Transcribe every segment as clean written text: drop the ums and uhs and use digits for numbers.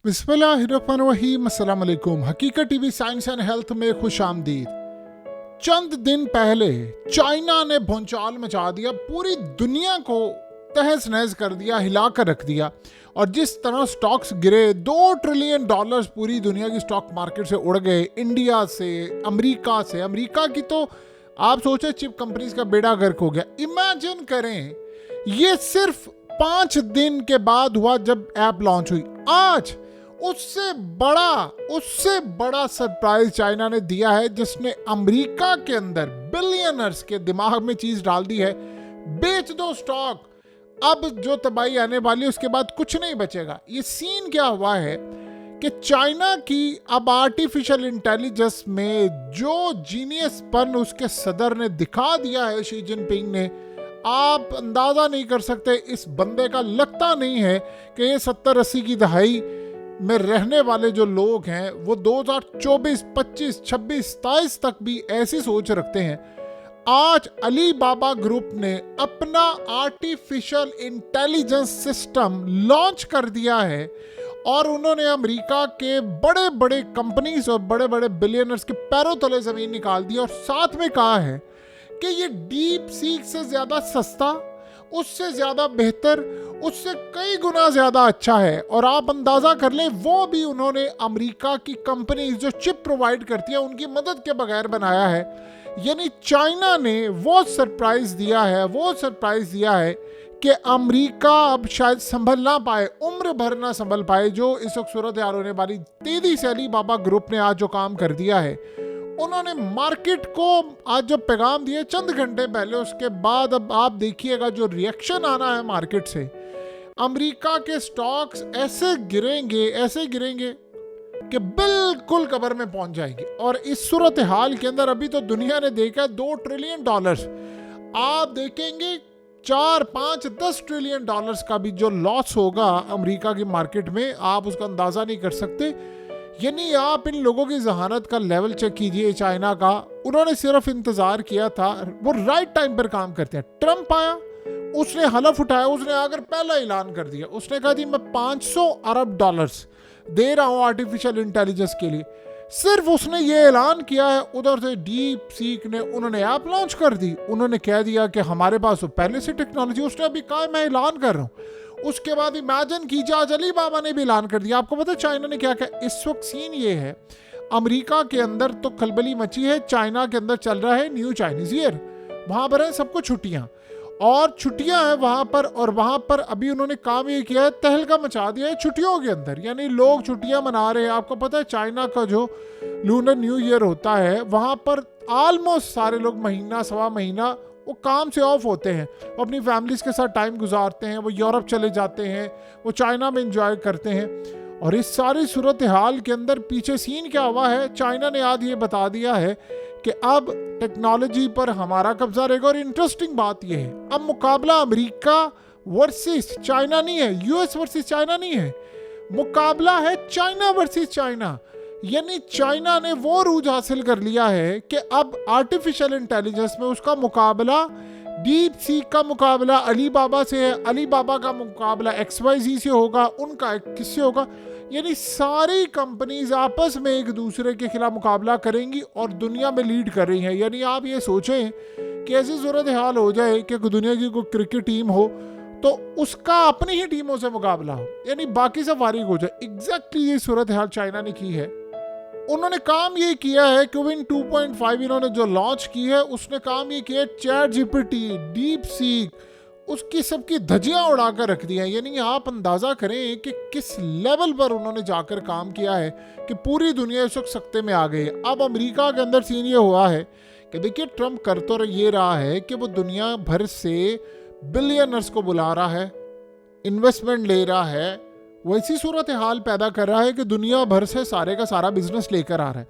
बिस्मिल्लाहिर्रहमानिर्रहीम, अस्सलाम वालेकुम। हकीकत टीवी साइंस एंड हेल्थ में खुश आमदीद। चंद दिन पहले चाइना ने भूचाल मचा दिया, पूरी दुनिया को तहस नहस कर दिया, हिला कर रख दिया। और जिस तरह स्टॉक्स गिरे, $2 ट्रिलियन पूरी दुनिया की स्टॉक मार्केट से उड़ गए। इंडिया से, अमेरिका की तो आप सोचे चिप कंपनीज का बेड़ा गर्क हो गया। इमेजिन करें, ये सिर्फ 5 दिन के बाद हुआ जब ऐप लॉन्च हुई। आज उससे बड़ा सरप्राइज चाइना ने दिया है, जिसने अमेरिका के अंदर बिलियनर्स के दिमाग में चीज डाल दी है, बेच दो स्टॉक, अब जो तबाही आने वाली है उसके बाद कुछ नहीं बचेगा। ये सीन क्या हुआ है कि चाइना की अब आर्टिफिशियल इंटेलिजेंस में जो जीनियसपन उसके सदर ने दिखा दिया है, शी जिनपिंग ने, आप अंदाजा नहीं कर सकते। इस बंदे का लगता नहीं है कि ये 70-80 की दहाई में रहने वाले जो लोग हैं वो 2024, 25, 26, 27 तक भी ऐसी सोच रखते हैं। आज अली बाबा ग्रुप ने अपना आर्टिफिशियल इंटेलिजेंस सिस्टम लॉन्च कर दिया है और उन्होंने अमेरिका के बड़े बड़े कंपनीज और बड़े बड़े बिलियनर्स के पैरों तले जमीन निकाल दी और साथ में कहा है कि ये डीप सीक से ज्यादा सस्ता, उससे ज्यादा बेहतर, उससे कई गुना ज्यादा अच्छा है। और आप अंदाजा कर लें, वो भी उन्होंने अमेरिका की कंपनी जो चिप प्रोवाइड करती है उनकी मदद के बगैर बनाया है। यानी चाइना ने वो सरप्राइज दिया है कि अमेरिका अब शायद संभल ना पाए, उम्र भर ना संभल पाए जो इस वक्त सूरत हाल होने वाली। तेजी से अली बाबा ग्रुप ने आज जो काम कर दिया है, उन्होंने मार्केट को आज जो पैगाम दिए चंद घंटे पहले, उसके बाद अब आप देखिएगा जो रिएक्शन आना है मार्केट से। अमेरिका के स्टॉक्स ऐसे गिरेंगे कि बिल्कुल कब्र में पहुंच जाएंगे। और इस सूरत हाल के अंदर अभी तो दुनिया ने देखा है $2 ट्रिलियन, आप देखेंगे 4, 5, 10 ट्रिलियन डॉलर्स का भी जो लॉस होगा अमेरिका की मार्केट में, आप उसका अंदाजा नहीं कर सकते। यानी आप इन लोगों की जहानत का लेवल चेक कीजिए चाइना का। उन्होंने सिर्फ इंतजार किया था, वो राइट टाइम पर काम करते हैं। ट्रंप आया, उसने हलफ उठाया, उसने आकर पहला ऐलान कर दिया, उसने कहा जी मैं $500 अरब दे रहा हूं आर्टिफिशियल इंटेलिजेंस के लिए। सिर्फ उसने ये ऐलान किया है, उधर से डीप सीक ने उन्होंने ऐप लॉन्च कर दी। उन्होंने कह दिया कि हमारे पास तो पहले से टेक्नोलॉजी, उसने अभी कहा मैं ऐलान कर रहा हूं। उसके बाद इमेजिन कीजिए आज अली बाबा ने भी ऐलान कर दिया। आपको पता है चाइना ने क्या किया? इस वक्त सीन ये है, अमेरिका के अंदर तो खलबली मची है, चाइना के अंदर चल रहा है न्यू चाइनीज ईयर। वहां पर है सबको छुट्टियां हैं वहां पर। और वहां पर अभी उन्होंने काम ये किया है, तहलका मचा दिया है छुट्टियों के अंदर। यानी लोग छुट्टियां मना रहे हैं। आपको पता है चाइना का जो लूनर न्यू ईयर होता है, वहां पर ऑलमोस्ट सारे लोग महीना सवा महीना वो काम से ऑफ होते हैं, वो अपनी फैमिलीज के साथ टाइम गुजारते हैं, वो यूरोप चले जाते हैं, वो चाइना में एंजॉय करते हैं। और इस सारी सूरत हाल के अंदर पीछे सीन क्या हुआ है, चाइना ने आज ये बता दिया है कि अब टेक्नोलॉजी पर हमारा कब्जा रहेगा। और इंटरेस्टिंग बात यह है, अब मुकाबला अमेरिका वर्सेस चाइना नहीं है, यूएस वर्सेस चाइना नहीं है, मुकाबला है चाइना वर्सेस चाइना। यानी चाइना ने वो रूज हासिल कर लिया है कि अब आर्टिफिशियल इंटेलिजेंस में उसका मुकाबला, डीप सीक का मुकाबला अली बाबा से है, अली बाबा का मुकाबला XYZ से होगा, उनका किससे होगा। यानी सारी कंपनीज आपस में एक दूसरे के खिलाफ मुकाबला करेंगी और दुनिया में लीड कर रही हैं। यानी आप ये सोचें कि ऐसी सूरत हाल हो जाए कि दुनिया की कोई क्रिकेट टीम हो तो उसका अपनी ही टीमों से मुकाबला हो, यानी बाकी सब फारिग हो जाए। एग्जैक्टली ये सूरत हाल चाइना ने की है। उन्होंने काम ये किया है कि विन 2.5 इन्होंने जो लॉन्च की है, उसने काम ये किया है चैट जीपीटी, डीप सीक, उसकी सबकी धज्जियां उड़ाकर रख दी हैं। यानी आप अंदाजा करें कि किस लेवल पर उन्होंने जाकर काम किया है कि पूरी दुनिया इस वक्त सख्ते में आ गई है। अब अमेरिका के अंदर सीन ये हुआ है कि देखिए ट्रंप कर तो ये रहा है कि वो दुनिया भर से बिलियनर्स को बुला रहा है, इन्वेस्टमेंट ले रहा है, वैसी सूरत हाल पैदा कर रहा है कि दुनिया भर से सारे का सारा बिजनेस लेकर आ रहा है।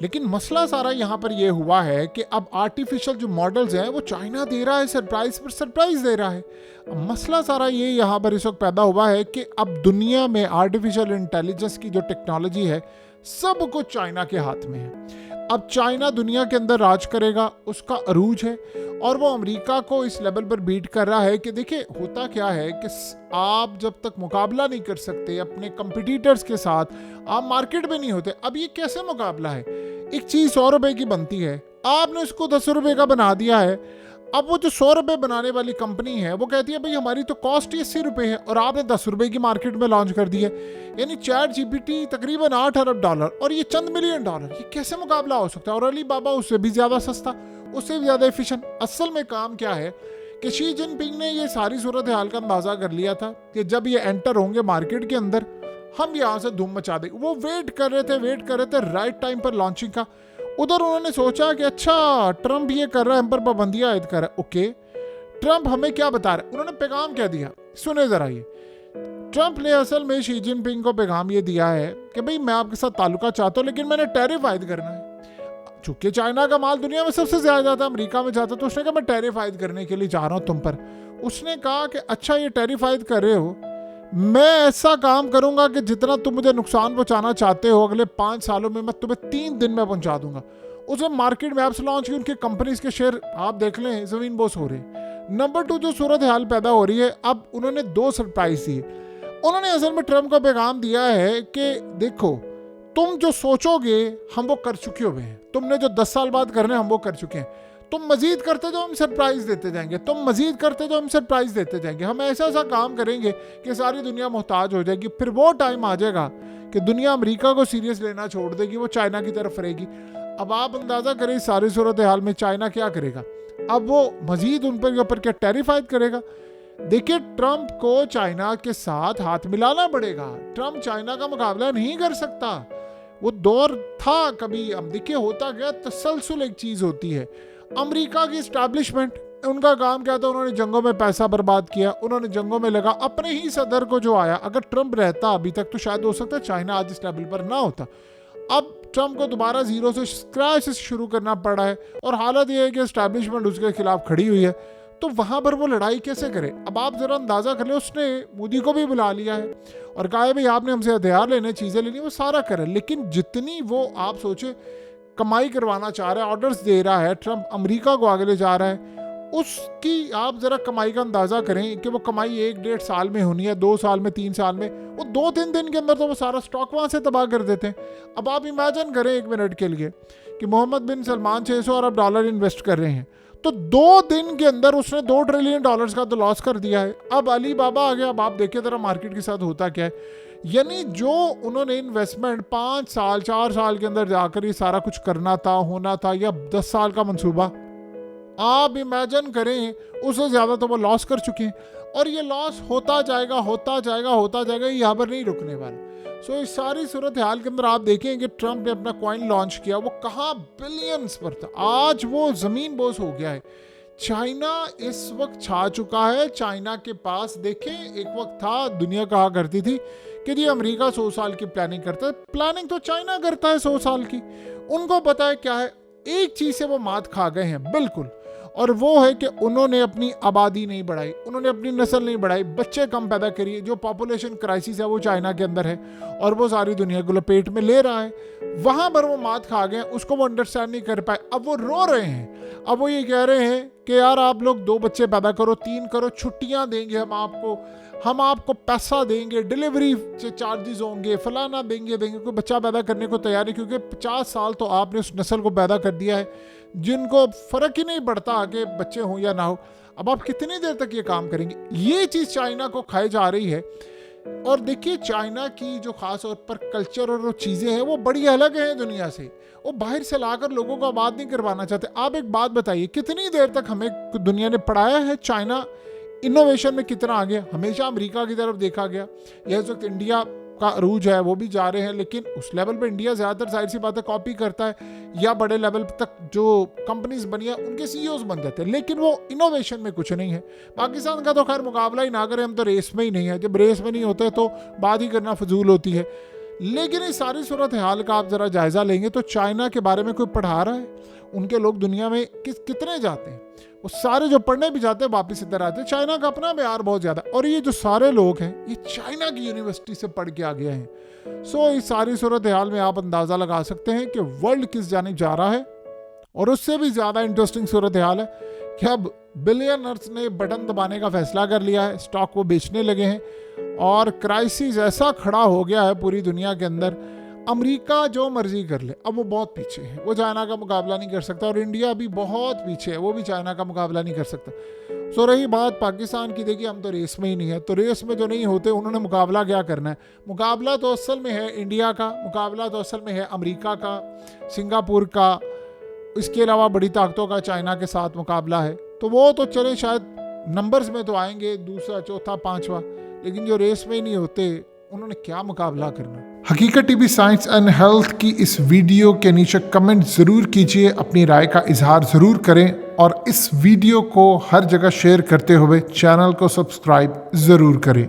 लेकिन मसला सारा यहाँ पर यह हुआ है कि अब आर्टिफिशियल जो मॉडल्स हैं वो चाइना दे रहा है, सरप्राइज पर सरप्राइज दे रहा है। अब मसला सारा ये यहाँ पर इस वक्त पैदा हुआ है कि अब दुनिया में आर्टिफिशियल इंटेलिजेंस की जो टेक्नोलॉजी है सब कुछ चाइना के हाथ में है। अब चाइना दुनिया के अंदर राज करेगा, उसका अरूज है, और वो अमेरिका को इस लेवल पर बीट कर रहा है कि देखिए होता क्या है कि आप जब तक मुकाबला नहीं कर सकते अपने कंपटीटर्स के साथ, आप मार्केट में नहीं होते। अब ये कैसे मुकाबला है? एक चीज़ 100 रुपए की बनती है, आपने उसको 10 रुपए का बना दिया है। अब वो जो 100 रुपए बनाने वाली कंपनी है वो कहती है भाई हमारी तो कॉस्ट ही 80 रुपए है, और आपने 10 रुपए की मार्केट में लॉन्च कर दी है। यानी चैट जीपीटी तकरीबन 8 अरब डॉलर और ये चंद मिलियन डॉलर, ये कैसे मुकाबला हो सकता है? और अली बाबा उससे भी ज़्यादा सस्ता, उससे भी ज़्यादा एफिशिएंट। असल में काम क्या है कि शी जिनपिंग ने ये सारी सूरत हाल का अंदाज़ा कर लिया था कि जब ये एंटर होंगे मार्केट के अंदर, हम यहाँ से धूम मचा देंगे। वो वेट कर रहे थे राइट टाइम पर लॉन्चिंग का। उधर उन्होंने सोचा कि अच्छा ट्रम्प ये कर रहा है, हम पर पाबंदियां आयद कर रहा है, ओके ट्रम्प हमें क्या बता रहा है? उन्होंने पैगाम क्या दिया, सुने जरा। ये ट्रम्प ने असल में शी जिनपिंग को पैगाम ये दिया है कि भाई मैं आपके साथ ताल्लुका चाहता हूँ, लेकिन मैंने टैरिफ आयद करना है। चूंकि चाइना का माल दुनिया में सबसे ज्यादा जाता है, अमेरिका में जाता है, तो उसने कहा मैं टैरिफ आयद करने के लिए जा रहा हूँ तुम पर। उसने कहा कि अच्छा ये टैरिफ आयद कर रहे हो, मैं ऐसा काम करूंगा कि जितना तुम मुझे नुकसान पहुंचाना चाहते हो अगले 5 सालों में मैं तुम्हें 3 दिन में पहुंचा दूंगा। उसने मार्केट में ऐप्स लॉन्च की, उनकी कंपनीज के शेयर आप देख लें जमीन बोस हो रहे। नंबर 2 जो सूरत हाल पैदा हो रही है, अब उन्होंने 2 सरप्राइज दिए। उन्होंने असल में ट्रम्प को पैगाम दिया है कि देखो तुम जो सोचोगे हम वो कर चुके हुए हैं, तुमने जो 10 साल बाद करने हम वो कर चुके हैं, तुम मजीद करते जाओ हम सरप्राइज देते जाएंगे, तुम मजीद करते जाओ हम सरप्राइज देते जाएंगे। हम ऐसा ऐसा काम करेंगे कि सारी दुनिया मोहताज हो जाएगी। फिर वो टाइम आ जाएगा कि दुनिया अमेरिका को सीरियस लेना छोड़ देगी, वो चाइना की तरफ रहेगी। अब आप अंदाजा करें सारी सूरत हाल में चाइना क्या करेगा? अब वो मजीद उन पर ऊपर क्या टैरिफ आयद करेगा? देखिए ट्रम्प को चाइना के साथ हाथ मिलाना पड़ेगा। ट्रम्प चाइना का मुकाबला नहीं कर सकता। वो दौर था कभी, अब देखिए होता गया, तसलसल एक चीज होती है। अमेरिका की इस्टेब्लिशमेंट, उनका काम क्या था? उन्होंने जंगों में पैसा बर्बाद किया, उन्होंने जंगों में लगा अपने ही सदर को जो आया। अगर ट्रम्प रहता अभी तक तो शायद हो सकता है चाइना आज इस लेवल पर ना होता। अब ट्रम्प को दोबारा जीरो से स्क्रैच से शुरू करना पड़ा है, और हालत यह है कि इस्टेब्लिशमेंट उसके खिलाफ खड़ी हुई है। तो वहां पर वो लड़ाई कैसे करे? अब आप जरा अंदाजा कर ले, उसने मोदी को भी बुला लिया है और कहा है भाई आपने हमसे हथियार लेने, चीजें लेनी, वो सारा करे। लेकिन जितनी वो आप सोचे कमाई करवाना चाह रहा है, ऑर्डर्स दे रहा है, ट्रम्प अमेरिका को आगे ले जा रहा है, उसकी आप जरा कमाई का अंदाजा करें कि वो कमाई 1-1.5 साल में होनी है, 2 साल में, 3 साल में। वो 2-3 दिन के अंदर तो वो सारा स्टॉक वहां से तबाह कर देते हैं। अब आप इमेजिन करें 1 मिनट के लिए कि मोहम्मद बिन सलमान 600 अरब डॉलर इन्वेस्ट कर रहे हैं, तो 2 दिन के अंदर उसने $2 ट्रिलियन का तो लॉस कर दिया है। अब अली बाबा आ गया। अब आप देखिए जरा मार्केट के साथ होता क्या है। यानी जो उन्होंने इन्वेस्टमेंट 5 साल 4 साल के अंदर जाकर ये सारा कुछ करना था, होना था, या 10 साल का मंसूबा, आप इमेजिन करें उससे ज़्यादा तो वो लॉस कर चुके हैं। और ये लॉस होता जाएगा, होता जाएगा, होता जाएगा, ये यहाँ पर नहीं रुकने वाला। सो इस सारी सूरत हाल के अंदर आप देखें कि ट्रम्प ने अपना कॉइन लॉन्च किया, वो कहाँ बिलियंस पर था, आज वो ज़मीन बोस हो गया है। चाइना इस वक्त छा चुका है। चाइना के पास देखें एक वक्त था, दुनिया कहा करती थी कि जी अमेरिका 100 साल की प्लानिंग करता है। प्लानिंग तो चाइना करता है 100 साल की। उनको पता है क्या है, एक चीज़ से वो मात खा गए हैं बिल्कुल, और वो है कि उन्होंने अपनी आबादी नहीं बढ़ाई, उन्होंने अपनी नस्ल नहीं बढ़ाई, बच्चे कम पैदा करिए। जो पॉपुलेशन क्राइसिस है वो चाइना के अंदर है और वो सारी दुनिया को लपेट में ले रहा है। वहाँ पर वो मात खा गए, उसको वो अंडरस्टैंड नहीं कर पाए। अब वो रो रहे हैं, अब वो ये कह रहे हैं कि यार आप लोग 2 बच्चे पैदा करो, 3 करो, छुट्टियाँ देंगे हम आपको पैसा देंगे, डिलीवरी चार्जेस होंगे, फलाना देंगे। कोई बच्चा पैदा करने को तैयार है, क्योंकि 50 साल तो आपने उस नस्ल को पैदा कर दिया है जिनको फ़र्क ही नहीं पड़ता आगे बच्चे हों या ना हो। अब आप कितनी देर तक ये काम करेंगे? ये चीज़ चाइना को खाई जा रही है। और देखिए चाइना की जो ख़ास तौर पर कल्चर और चीज़ें हैं वो बड़ी अलग हैं दुनिया से। वो बाहर से लाकर लोगों को आबाद नहीं करवाना चाहते। आप एक बात बताइए, कितनी देर तक हमें दुनिया ने पढ़ाया है चाइना इनोवेशन में कितना आगे? हमेशा अमेरिका की तरफ देखा गया। यह इस वक्त इंडिया का अरूज है, वो भी जा रहे हैं, लेकिन उस लेवल पे इंडिया ज़्यादातर जाहिर सी बात है कॉपी करता है, या बड़े लेवल तक जो कंपनीज बनी है उनके सीईओज बन जाते हैं, लेकिन वो इनोवेशन में कुछ नहीं है। पाकिस्तान का तो खैर मुकाबला ही ना करें, हम तो रेस में ही नहीं है। जब रेस में नहीं होते तो बात ही करना फजूल होती है। लेकिन इस सारी सूरत हाल का आप ज़रा जायज़ा लेंगे तो चाइना के बारे में कोई पढ़ा रहा है? उनके लोग दुनिया में कितने जाते हैं? वो सारे जो पढ़ने भी जाते हैं वापिस इधर आते हैं। चाइना का अपना म्यार बहुत ज़्यादा, और ये जो सारे लोग हैं ये चाइना की यूनिवर्सिटी से पढ़ के आ गए हैं। सो इस सारी सूरत हाल में आप अंदाज़ा लगा सकते हैं कि वर्ल्ड किस जानिब जा रहा है। और उससे भी ज़्यादा इंटरेस्टिंग सूरत हाल है कि अब बिलियनर्स ने बटन दबाने का फैसला कर लिया है, स्टॉक वो बेचने लगे हैं और क्राइसिस ऐसा खड़ा हो गया है पूरी दुनिया के अंदर। अमेरिका जो मर्जी कर ले, अब वो बहुत पीछे है, वो चाइना का मुकाबला नहीं कर सकता, और इंडिया भी बहुत पीछे है, वो भी चाइना का मुकाबला नहीं कर सकता। सो रही बात पाकिस्तान की, देखिए हम तो रेस में ही नहीं है, तो रेस में जो नहीं होते उन्होंने मुकाबला क्या करना है? मुकाबला तो असल में है इंडिया का, मुकाबला तो असल में है अमेरिका का, सिंगापुर का, इसके अलावा बड़ी ताकतों का चाइना के साथ मुकाबला है। तो वो तो चले शायद नंबर्स में तो आएंगे दूसरा, चौथा, पांचवा, लेकिन जो रेस में ही नहीं होते उन्होंने क्या मुकाबला करना। हकीकत टीवी साइंस एंड हेल्थ की इस वीडियो के नीचे कमेंट ज़रूर कीजिए, अपनी राय का इजहार ज़रूर करें और इस वीडियो को हर जगह शेयर करते हुए चैनल को सब्सक्राइब ज़रूर करें।